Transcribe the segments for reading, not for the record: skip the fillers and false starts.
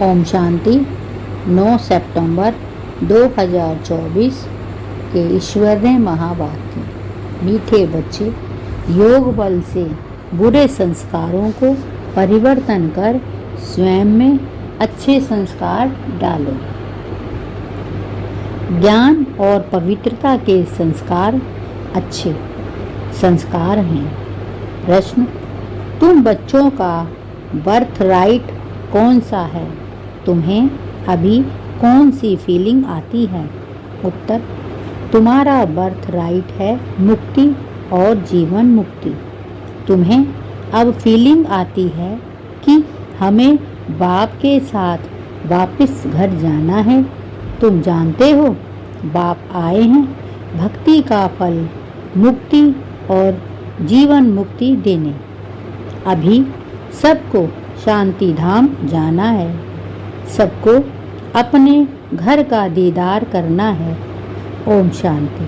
ओम शांति। 9 सितंबर 2024 के ईश्वरीय महावाक्य। मीठे बच्चे, योग बल से बुरे संस्कारों को परिवर्तन कर स्वयं में अच्छे संस्कार डालो। ज्ञान और पवित्रता के संस्कार अच्छे संस्कार हैं। प्रश्न: तुम बच्चों का बर्थ राइट कौन सा है? तुम्हें अभी कौन सी फीलिंग आती है? उत्तर: तुम्हारा बर्थ राइट है मुक्ति और जीवन मुक्ति। तुम्हें अब फीलिंग आती है कि हमें बाप के साथ वापस घर जाना है। तुम जानते हो बाप आए हैं भक्ति का फल मुक्ति और जीवन मुक्ति देने। अभी सबको शांति धाम जाना है। सबको अपने घर का दीदार करना है। ओम शांति।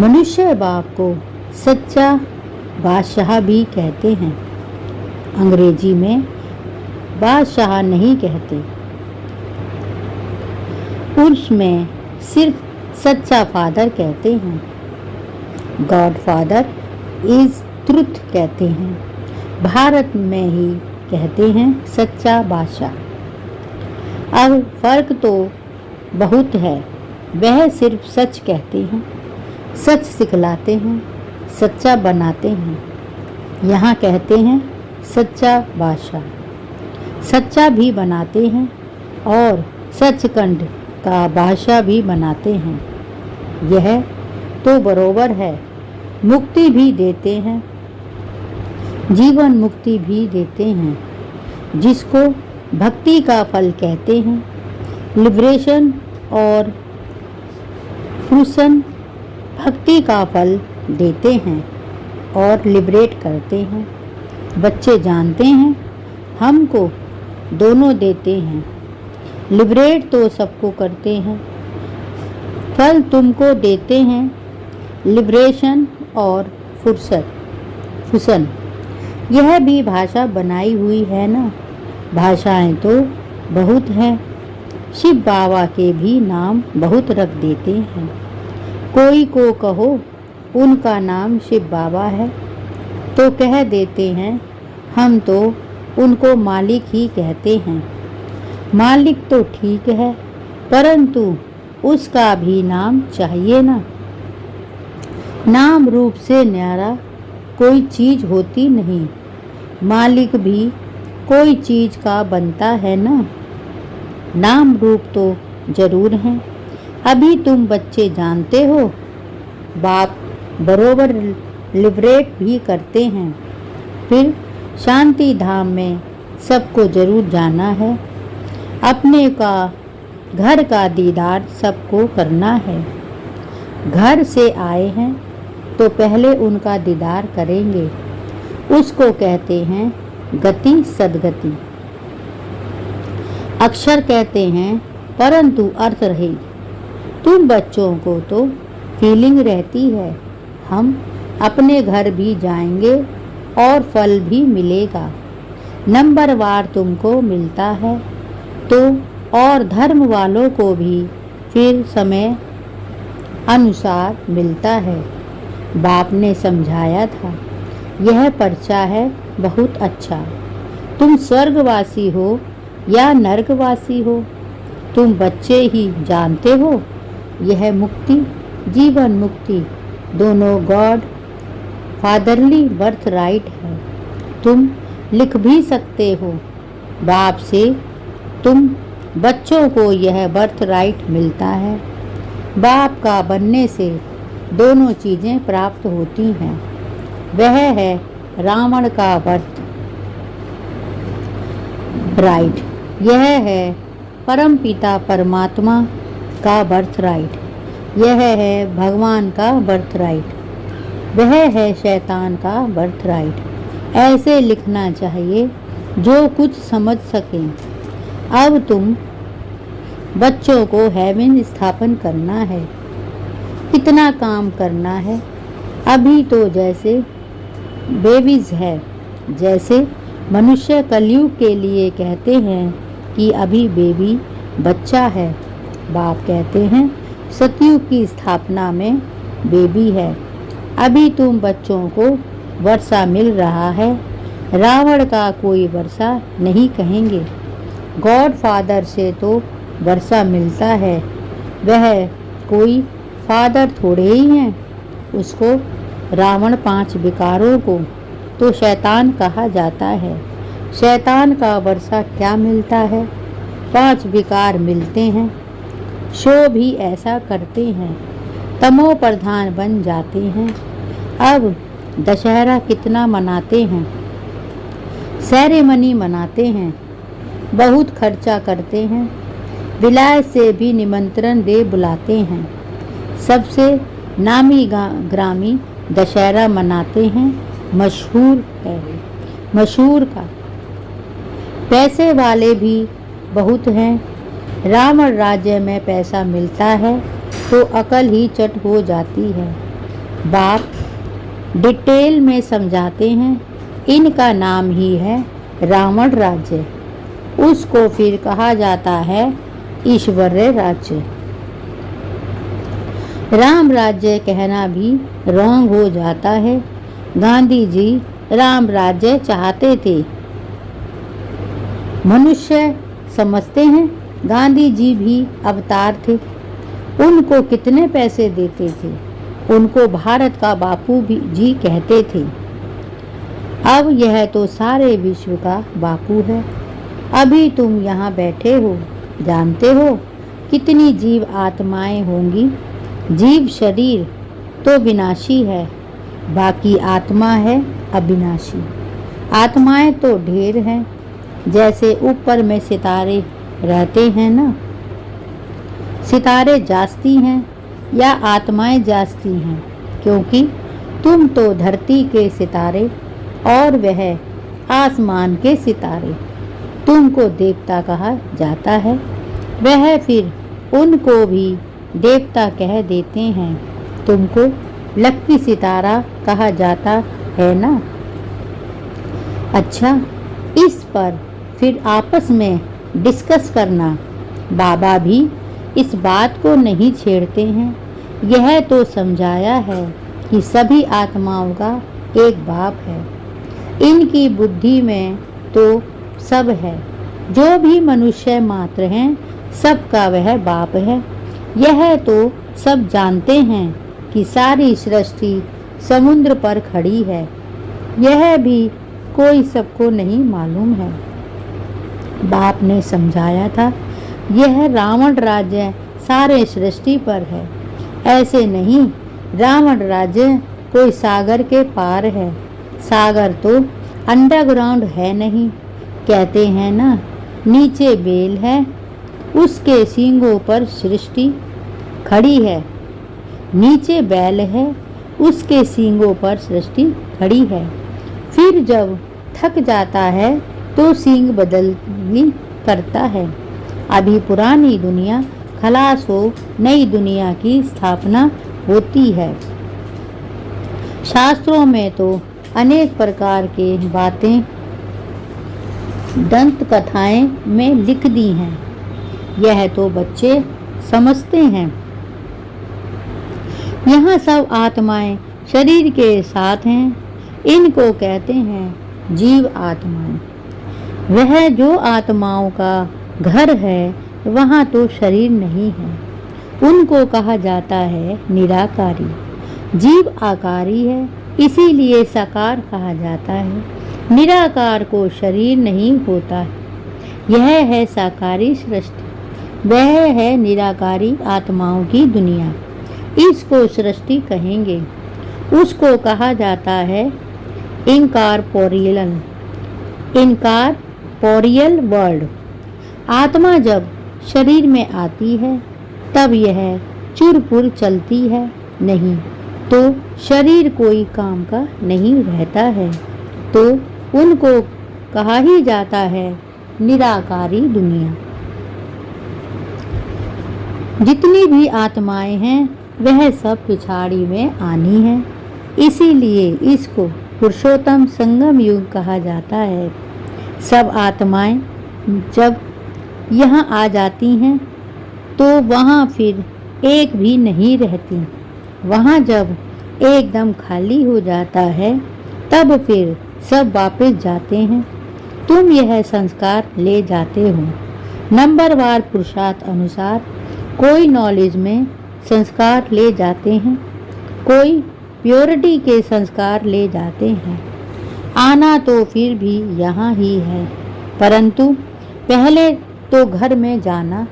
मनुष्य बाप को सच्चा बादशाह भी कहते हैं। अंग्रेजी में बादशाह नहीं कहते। पुरुष में सिर्फ सच्चा फादर कहते हैं। गॉड फादर इज ट्रुथ कहते हैं। भारत में ही कहते हैं सच्चा बादशाह। अब फर्क तो बहुत है। वह सिर्फ सच कहते हैं, सच सिखलाते हैं, सच्चा बनाते हैं। यहाँ कहते हैं सच्चा बादशाह। सच्चा भी बनाते हैं और सचखंड का बादशाह भी बनाते हैं। यह तो बरोबर है। मुक्ति भी देते हैं, जीवन मुक्ति भी देते हैं, जिसको भक्ति का फल कहते हैं। लिबरेशन और फ्रूसन भक्ति का फल देते हैं और लिबरेट करते हैं। बच्चे जानते हैं हमको दोनों देते हैं। लिबरेट तो सबको करते हैं, फल तुमको देते हैं लिबरेशन और फुसन। यह भी भाषा बनाई हुई है ना। भाषाएं तो बहुत हैं। शिव बाबा के भी नाम बहुत रख देते हैं। कोई को कहो उनका नाम शिव बाबा है तो कह देते हैं हम तो उनको मालिक ही कहते हैं। मालिक तो ठीक है, परंतु उसका भी नाम चाहिए ना। नाम रूप से न्यारा कोई चीज होती नहीं। मालिक भी कोई चीज का बनता है ना। नाम रूप तो जरूर है। अभी तुम बच्चे जानते हो बाप बरोबर लिबरेट भी करते हैं। फिर शांति धाम में सबको जरूर जाना है। अपने का घर का दीदार सबको करना है। घर से आए हैं तो पहले उनका दीदार करेंगे। उसको कहते हैं गति सदगति। अक्षर कहते हैं परंतु अर्थ रहित। तुम बच्चों को तो फीलिंग रहती है हम अपने घर भी जाएंगे और फल भी मिलेगा। नंबरवार तुमको मिलता है तो और धर्म वालों को भी फिर समय अनुसार मिलता है। बाप ने समझाया था यह पर्चा है बहुत अच्छा। तुम स्वर्गवासी हो या नरकवासी हो, तुम बच्चे ही जानते हो। यह मुक्ति जीवन मुक्ति दोनों गॉड फादरली बर्थ राइट है। तुम लिख भी सकते हो बाप से। तुम बच्चों को यह बर्थ राइट मिलता है। बाप का बनने से दोनों चीज़ें प्राप्त होती हैं। वह है रावण का बर्थ राइट। यह है परमपिता परमात्मा का बर्थ राइट। यह है भगवान का बर्थ राइट। वह है शैतान का बर्थ राइट। ऐसे लिखना चाहिए जो कुछ समझ सकें। अब तुम बच्चों को हेवन स्थापन करना है। कितना काम करना है। अभी तो जैसे बेबीज है, जैसे मनुष्य कलयुग के लिए कहते हैं कि अभी बेबी बच्चा है। बाप कहते हैं सतयुग की स्थापना में बेबी है। अभी तुम बच्चों को वर्षा मिल रहा है। रावण का कोई वर्षा नहीं कहेंगे। गॉड फादर से तो वर्षा मिलता है। वह कोई फादर थोड़े ही हैं। उसको रावण 5 विकारों को तो शैतान कहा जाता है। शैतान का वर्षा क्या मिलता है? 5 विकार मिलते हैं। शो भी ऐसा करते हैं। तमो प्रधान बन जाते हैं। अब दशहरा कितना मनाते हैं, सेरेमनी मनाते हैं, बहुत खर्चा करते हैं, विलायत से भी निमंत्रण दे बुलाते हैं। सबसे नामी ग्रामी दशहरा मनाते हैं। मशहूर है, मशहूर का। पैसे वाले भी बहुत हैं। रावण राज्य में पैसा मिलता है तो अकल ही चट हो जाती है। बाप डिटेल में समझाते हैं। इनका नाम ही है रावण राज्य। उसको फिर कहा जाता है ईश्वरीय राज्य। राम राज्य कहना भी रॉन्ग हो जाता है। गांधी जी राम राज्य चाहते थे। मनुष्य समझते हैं गांधी जी भी अवतार थे। उनको कितने पैसे देते थे। उनको भारत का बापू भी जी कहते थे। अब यह तो सारे विश्व का बापू है। अभी तुम यहाँ बैठे हो, जानते हो कितनी जीव आत्माएं होंगी। जीव शरीर तो विनाशी है, बाकी आत्मा है अविनाशी। आत्माएं तो ढेर हैं। जैसे ऊपर में सितारे रहते हैं ना, सितारे जास्ती हैं या आत्माएं जास्ती हैं, क्योंकि तुम तो धरती के सितारे और वह आसमान के सितारे। तुमको देवता कहा जाता है। वह फिर उनको भी देवता कह देते हैं। तुमको लक्की सितारा कहा जाता है ना। अच्छा, इस पर फिर आपस में डिस्कस करना। बाबा भी इस बात को नहीं छेड़ते हैं। यह तो समझाया है कि सभी आत्माओं का एक बाप है। इनकी बुद्धि में तो सब है। जो भी मनुष्य मात्र हैं, सबका वह बाप है। यह तो सब जानते हैं कि सारी सृष्टि समुद्र पर खड़ी है। यह भी कोई सबको नहीं मालूम है। बाप ने समझाया था यह रावण राज्य सारे सृष्टि पर है। ऐसे नहीं, रावण राज्य कोई सागर के पार है। सागर तो अंडरग्राउंड है नहीं। कहते हैं ना, नीचे बेल है, उसके सींगों पर सृष्टि खड़ी है। नीचे बैल है, उसके सींगों पर सृष्टि खड़ी है। फिर जब थक जाता है तो सींग बदली करता है। अभी पुरानी दुनिया खलास हो, नई दुनिया की स्थापना होती है। शास्त्रों में तो अनेक प्रकार के बातें दंत कथाएं में लिख दी हैं। यह तो बच्चे समझते हैं। यहाँ सब आत्माएं शरीर के साथ हैं। इनको कहते हैं जीव आत्माएं। वह जो आत्माओं का घर है, वहाँ तो शरीर नहीं है। उनको कहा जाता है निराकारी। जीव आकारी है, इसीलिए साकार कहा जाता है। निराकार को शरीर नहीं होता है। यह है साकारी सृष्टि। वह है निराकारी आत्माओं की दुनिया। इसको सृष्टि कहेंगे। उसको कहा जाता है इनकॉर्पोरियल वर्ल्ड। आत्मा जब शरीर में आती है तब यह चुरपुर चलती है, नहीं तो शरीर कोई काम का नहीं रहता है। तो उनको कहा ही जाता है निराकारी दुनिया। जितनी भी आत्माएं हैं वह सब पिछाड़ी में आनी है। इसीलिए इसको पुरुषोत्तम संगम युग कहा जाता है। सब आत्माएं जब यहाँ आ जाती हैं तो वहाँ फिर एक भी नहीं रहती। वहाँ जब एकदम खाली हो जाता है तब फिर सब वापस जाते हैं। तुम यह संस्कार ले जाते हो। नंबरवार पुरुषार्थ अनुसार कोई नॉलेज में संस्कार ले जाते हैं, कोई प्योरिटी के संस्कार ले जाते हैं। आना तो फिर भी यहाँ ही है, परंतु पहले तो घर में जाना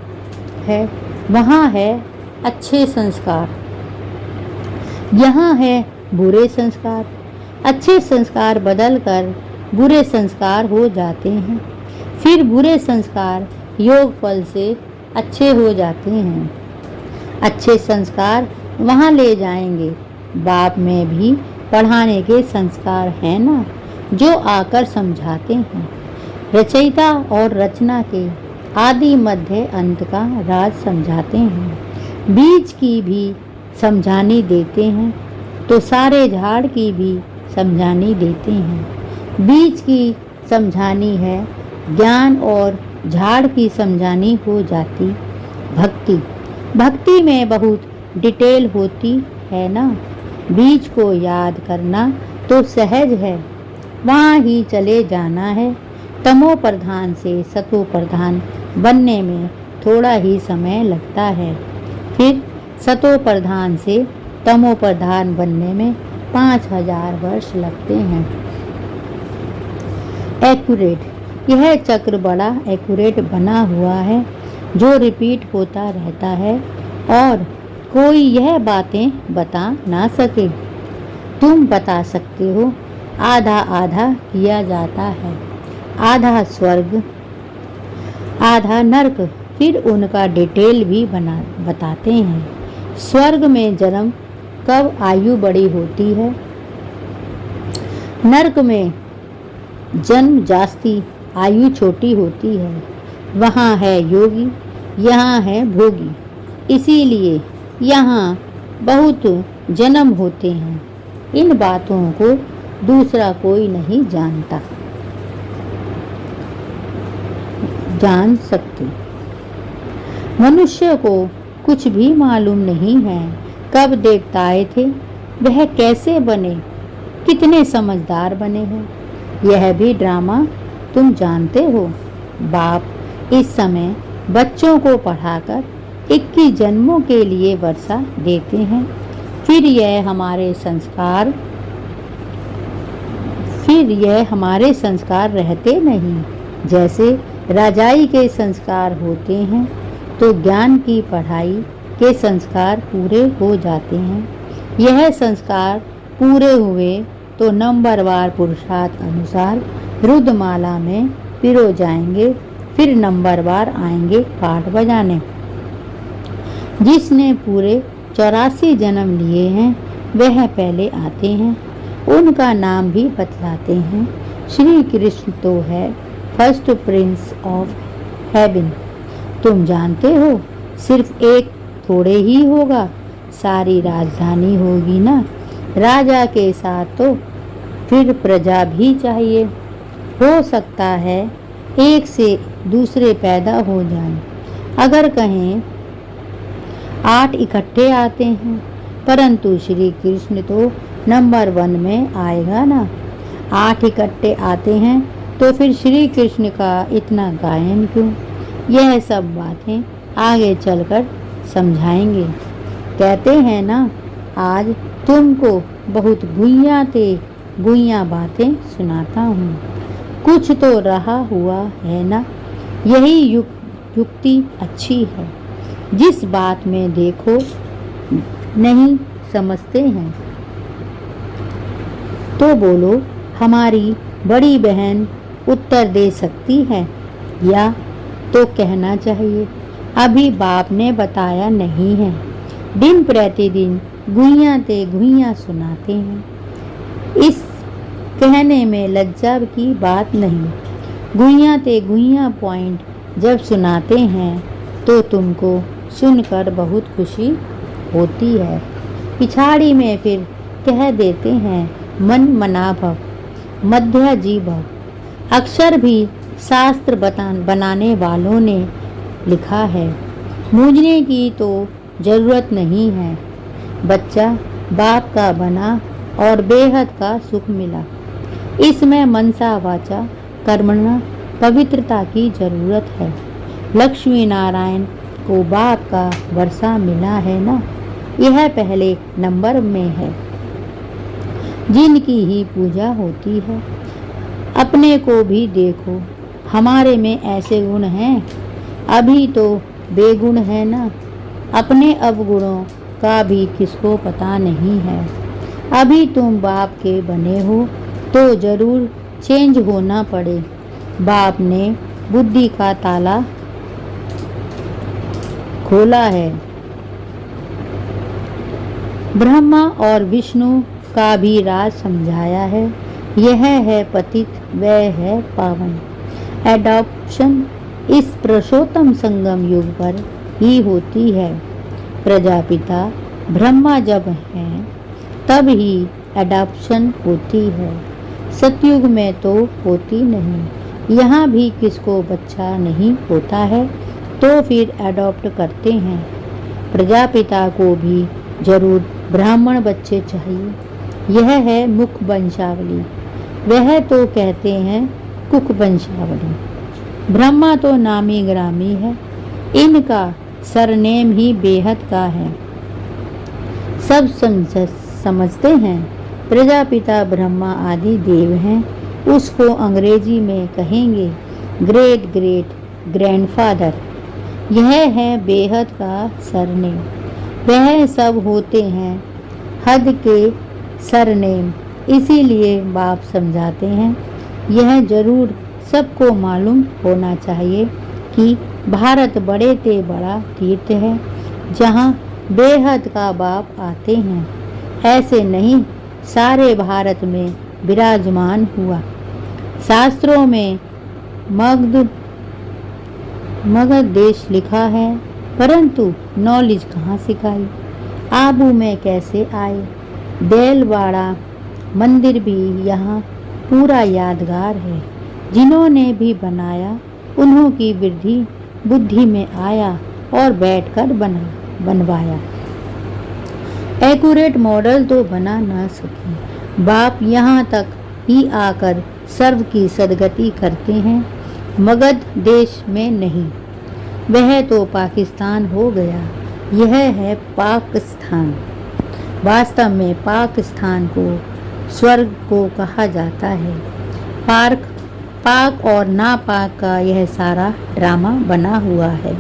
है। वहाँ है अच्छे संस्कार, यहाँ है बुरे संस्कार। अच्छे संस्कार बदलकर बुरे संस्कार हो जाते हैं, फिर बुरे संस्कार योग फल से अच्छे हो जाते हैं। अच्छे संस्कार वहाँ ले जाएंगे। बाप में भी पढ़ाने के संस्कार हैं ना, जो आकर समझाते हैं। रचयिता और रचना के आदि मध्य अंत का राज समझाते हैं। बीज की भी समझानी देते हैं तो सारे झाड़ की भी समझानी देते हैं। बीज की समझानी है ज्ञान और झाड़ की समझानी हो जाती भक्ति। भक्ति में बहुत डिटेल होती है ना। बीज को याद करना तो सहज है, वहाँ ही चले जाना है। तमो प्रधान से सतो प्रधान बनने में थोड़ा ही समय लगता है, फिर सतो प्रधान से तमो प्रधान बनने में 5000 वर्ष लगते हैं। एक्यूरेट, यह चक्र बड़ा एक्यूरेट बना हुआ है जो रिपीट होता रहता है और कोई यह बातें बता ना सके। तुम बता सकते हो। आधा आधा किया जाता है, आधा स्वर्ग आधा नरक, फिर उनका डिटेल भी बताते हैं। स्वर्ग में जन्म कब आयु बड़ी होती है, नरक में जन्म जास्ती आयु छोटी होती है। वहाँ है योगी, यहाँ है भोगी, इसीलिए यहाँ बहुत जन्म होते हैं। इन बातों को दूसरा कोई नहीं जान सकते। मनुष्य को कुछ भी मालूम नहीं है कब देवता आए थे, वह कैसे बने, कितने समझदार बने हैं। यह भी ड्रामा तुम जानते हो। बाप इस समय बच्चों को पढ़ाकर 21 जन्मों के लिए वर्षा देते हैं, फिर यह हमारे संस्कार रहते नहीं। जैसे राजाई के संस्कार होते हैं तो ज्ञान की पढ़ाई के संस्कार पूरे हो जाते हैं। यह संस्कार पूरे हुए तो नंबरवार पुरुषार्थ अनुसार रुद्रमाला में पिरो जाएंगे, फिर नंबरवार आएंगे पाठ बजाने। जिसने पूरे 84 जन्म लिए हैं वह पहले आते हैं, उनका नाम भी बतलाते हैं। श्री कृष्ण तो है फर्स्ट प्रिंस ऑफ हेवन। तुम जानते हो सिर्फ एक थोड़े ही होगा, सारी राजधानी होगी ना। राजा के साथ तो फिर प्रजा भी चाहिए। हो सकता है एक से दूसरे पैदा हो जाएं। अगर कहें 8 इकट्ठे आते हैं, परंतु श्री कृष्ण तो नंबर 1 में आएगा ना। 8 इकट्ठे आते हैं तो फिर श्री कृष्ण का इतना गायन क्यों। यह सब बातें आगे चलकर समझाएंगे। कहते हैं ना, आज तुमको बहुत गुइयां बातें सुनाता हूँ। कुछ तो रहा हुआ है ना। यही युक्ति अच्छी है। जिस बात में देखो नहीं समझते हैं तो बोलो हमारी बड़ी बहन उत्तर दे सकती है, या तो कहना चाहिए अभी बाप ने बताया नहीं है। दिन प्रतिदिन गुइयां सुनाते हैं। इस कहने में लज्जा की बात नहीं। गुइयां पॉइंट जब सुनाते हैं तो तुमको सुनकर बहुत खुशी होती है। पिछाड़ी में फिर कह देते हैं मन मना भव, मध्य जी भव। अक्षर भी शास्त्र बनाने वालों ने लिखा है, मूंझने की तो जरूरत नहीं है, बच्चा बाप का बना और बेहद का सुख मिला। इसमें मनसा वाचा कर्मणा पवित्रता की जरूरत है। लक्ष्मी नारायण को बाप का वर्षा मिला है ना, यह पहले नंबर में है। जिनकी ही पूजा होती है, अपने को भी देखो, हमारे में ऐसे गुण हैं, अभी तो बेगुण है ना। अपने अवगुणों का भी किसको पता नहीं है। अभी तुम बाप के बने हो तो जरूर चेंज होना पड़े। बाप ने बुद्धि का ताला खोला है। ब्रह्मा और विष्णु का भी राज समझाया है। यह है पतित, वह है पावन। एडॉप्शन इस पुरुषोत्तम संगम युग पर ही होती है। प्रजापिता ब्रह्मा जब हैं तब ही एडॉप्शन होती है। सतयुग में तो होती नहीं। यहाँ भी किसको बच्चा नहीं होता है तो फिर एडॉप्ट करते हैं। प्रजापिता को भी जरूर ब्राह्मण बच्चे चाहिए। यह है मुख वंशावली, वह तो कहते हैं कुक वंशावली। ब्रह्मा तो नामी ग्रामी है, इनका सरनेम ही बेहद का है। सब समझते हैं प्रजापिता ब्रह्मा आदि देव हैं। उसको अंग्रेजी में कहेंगे ग्रेट ग्रेट ग्रैंडफादर। यह है बेहद का सरनेम। वह सब होते हैं हद के सरनेम, इसीलिए बाप समझाते हैं। यह जरूर सबको मालूम होना चाहिए कि भारत बड़े ते बड़ा तीर्थ है, जहाँ बेहद का बाप आते हैं। ऐसे नहीं सारे भारत में विराजमान हुआ। शास्त्रों में मगध देश लिखा है, परंतु नॉलेज कहाँ सिखाई। आबू में कैसे आए। देलवाड़ा मंदिर भी यहाँ पूरा यादगार है। जिन्होंने भी बनाया उन्हों की वृद्धि बुद्धि में आया और बैठकर बनवाया। एक्यूरेट मॉडल तो बना ना सके। बाप यहाँ तक ही आकर सर्व की सदगति करते हैं, मगध देश में नहीं। वह तो पाकिस्तान हो गया, यह है पाकिस्तान। वास्तव में पाकिस्तान को स्वर्ग को कहा जाता है। पाक और नापाक का यह सारा ड्रामा बना हुआ है।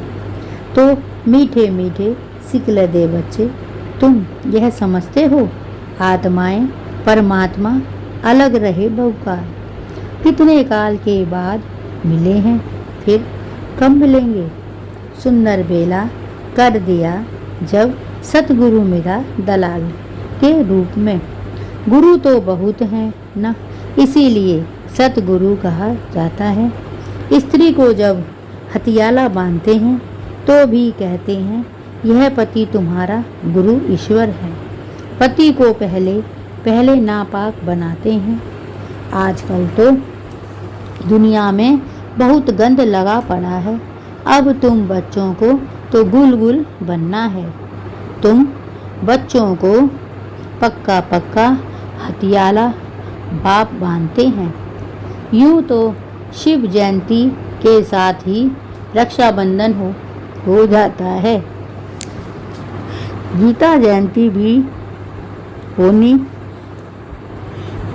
तो मीठे मीठे सिकलदे बच्चे, तुम यह समझते हो आत्माएं परमात्मा अलग रहे बहुकार। कितने काल के बाद मिले हैं, फिर कब मिलेंगे। सुंदर बेला कर दिया जब सतगुरु मेरा दलाल के रूप में। गुरु तो बहुत हैं ना, इसीलिए सतगुरु कहा जाता है। स्त्री को जब हथियाला बांधते हैं तो भी कहते हैं यह पति तुम्हारा गुरु ईश्वर है। पति को पहले नापाक बनाते हैं। आजकल तो दुनिया में बहुत गंद लगा पड़ा है। अब तुम बच्चों को तो गुलगुल बनना है। तुम बच्चों को पक्का हथियाला बाप बांधते हैं। यूँ तो शिव जयंती के साथ ही रक्षाबंधन हो जाता है। गीता जयंती भी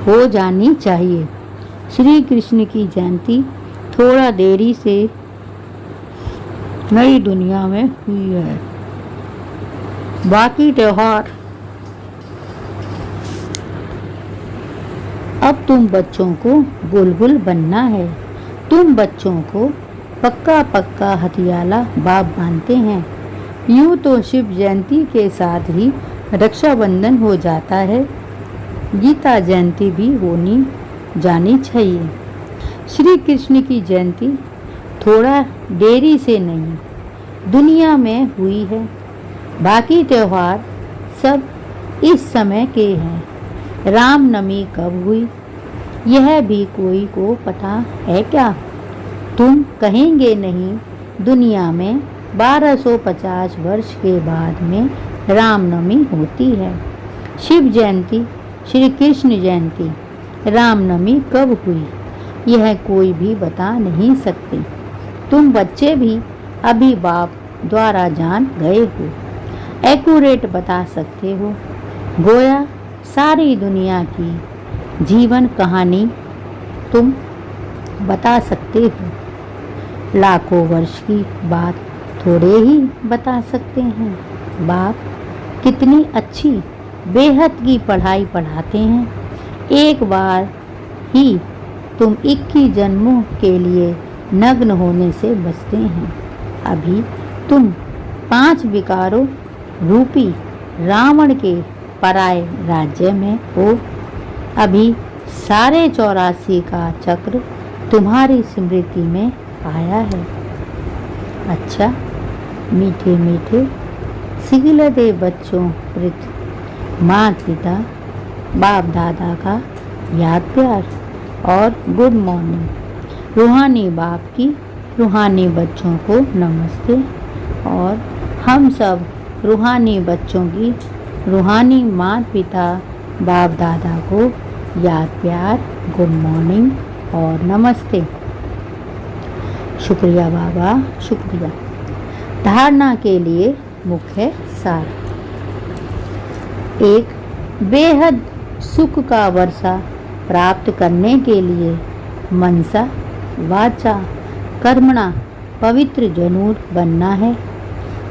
हो जानी चाहिए। श्री कृष्ण की जयंती थोड़ा देरी से नई दुनिया में हुई है। बाकी त्योहार अब तुम बच्चों को बुलबुल बनना है। तुम बच्चों को पक्का हथियाला बाप बांधते हैं। यूँ तो शिव जयंती के साथ ही रक्षाबंधन हो जाता है। गीता जयंती भी होनी जानी चाहिए। श्री कृष्ण की जयंती थोड़ा देरी से नहीं दुनिया में हुई है। बाकी त्योहार सब इस समय के हैं। रामनवमी कब हुई यह भी कोई को पता है क्या। तुम कहेंगे नहीं, दुनिया में 1250 वर्ष के बाद में रामनवमी होती है। शिव जयंती, श्री कृष्ण जयंती, रामनवमी कब हुई यह कोई भी बता नहीं सकते। तुम बच्चे भी अभी बाप द्वारा जान गए हो, एक्यूरेट बता सकते हो। गोया सारी दुनिया की जीवन कहानी तुम बता सकते हो। लाखों वर्ष की बात थोड़े ही बता सकते हैं। बाप कितनी अच्छी बेहद की पढ़ाई पढ़ाते हैं। एक बार ही तुम 21 जन्मों के लिए नग्न होने से बचते हैं। अभी तुम 5 विकारों रूपी रावण के पराये राज्य में हो। अभी सारे 84 का चक्र तुम्हारी स्मृति में आया है। अच्छा, मीठे मीठे सिगिलदे बच्चों प्रति माँ पिता बाप दादा का याद प्यार और गुड मॉर्निंग। रूहानी बाप की रूहानी बच्चों को नमस्ते और हम सब रूहानी बच्चों की रूहानी माँ पिता बाप दादा को याद प्यार, गुड मॉर्निंग और नमस्ते। शुक्रिया बाबा, शुक्रिया। धारणा के लिए मुख्य सार। एक, बेहद सुख का वर्षा प्राप्त करने के लिए मनसा वाचा कर्मणा पवित्र जरूर बनना है।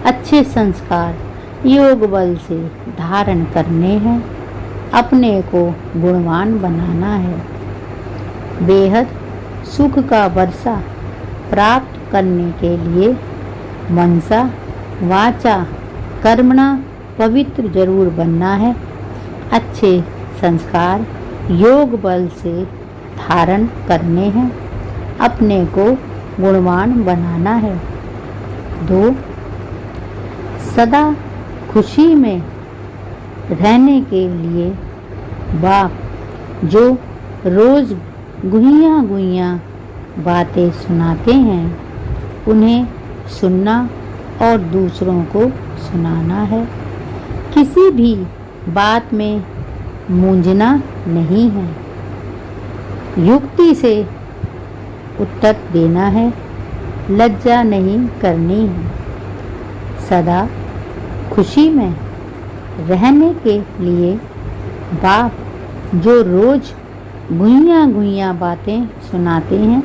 अच्छे संस्कार योग बल से धारण करने हैं। अपने को गुणवान बनाना है। बेहद सुख का वर्षा प्राप्त करने के लिए मनसा वाचा कर्मणा पवित्र जरूर बनना है। अच्छे संस्कार योग बल से धारण करने हैं। अपने को गुणवान बनाना है। 2, सदा खुशी में रहने के लिए बाप जो रोज गुहिया गुहिया बातें सुनाते हैं उन्हें सुनना और दूसरों को सुनाना है। किसी भी बात में मूंझना नहीं है। युक्ति से उत्तर देना है। लज्जा नहीं करनी है। सदा खुशी में रहने के लिए बाप जो रोज गुइयाँ गुइयाँ बातें सुनाते हैं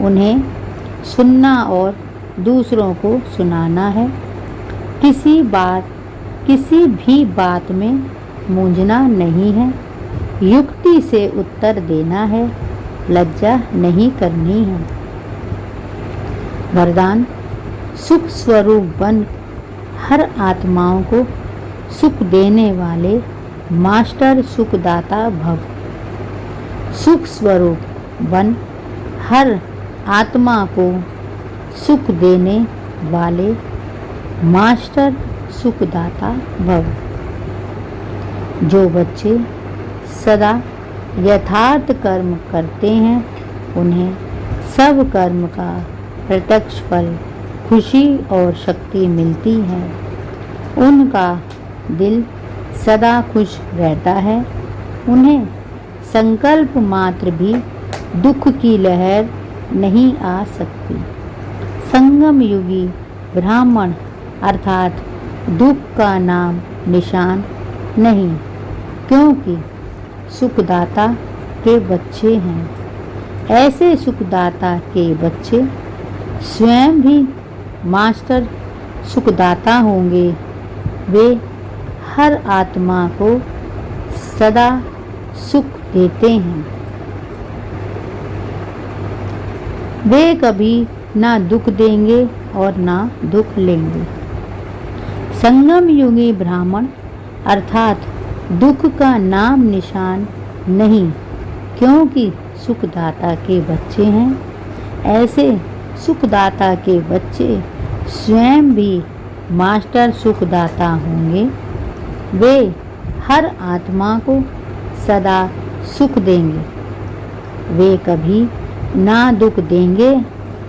उन्हें सुनना और दूसरों को सुनाना है। किसी भी बात में मूंझना नहीं है। युक्ति से उत्तर देना है। लज्जा नहीं करनी है। वरदान, सुख स्वरूप बन हर आत्माओं को सुख देने वाले मास्टर सुखदाता भव। सुख स्वरूप बन हर आत्मा को सुख देने वाले मास्टर सुखदाता भव। जो बच्चे सदा यथार्थ कर्म करते हैं उन्हें सब कर्म का प्रत्यक्ष फल खुशी और शक्ति मिलती है। उनका दिल सदा खुश रहता है। उन्हें संकल्प मात्र भी दुख की लहर नहीं आ सकती। संगम युगी ब्राह्मण अर्थात दुख का नाम निशान नहीं, क्योंकि सुखदाता के बच्चे हैं। ऐसे सुखदाता के बच्चे स्वयं भी मास्टर सुखदाता होंगे। वे हर आत्मा को सदा सुख देते हैं। वे कभी ना दुख देंगे और ना दुख लेंगे। संगम युगी ब्राह्मण अर्थात दुख का नाम निशान नहीं, क्योंकि सुखदाता के बच्चे हैं। ऐसे सुखदाता के बच्चे स्वयं भी मास्टर सुखदाता होंगे। वे हर आत्मा को सदा सुख देंगे। वे कभी ना दुख देंगे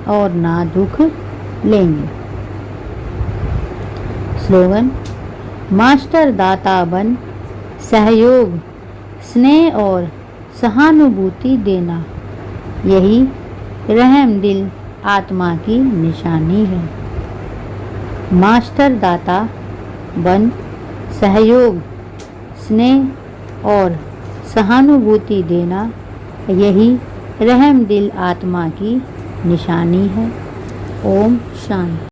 और ना दुख लेंगे। स्लोगन: मास्टर दाता बन, सहयोग, स्नेह और सहानुभूति देना, यही रहम दिल आत्मा की निशानी है। मास्टर दाता बन, सहयोग, स्नेह और सहानुभूति देना, यही रहम दिल आत्मा की निशानी है। ओम शांति।